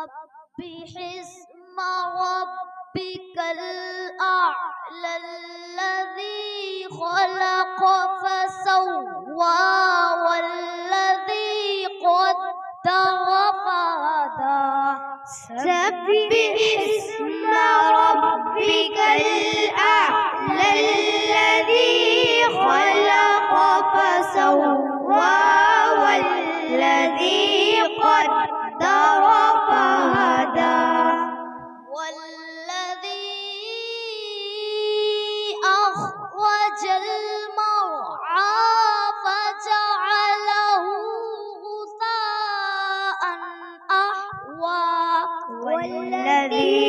سبح اسم ربك الأعلى الذي خلق فسوى والذي قدر فهدى. سبح اسم ربك الأعلى الذي خلق فسوى والذي قدر فهدى. والذي أخرج المرعى فجعله غثاء أحوى. والذي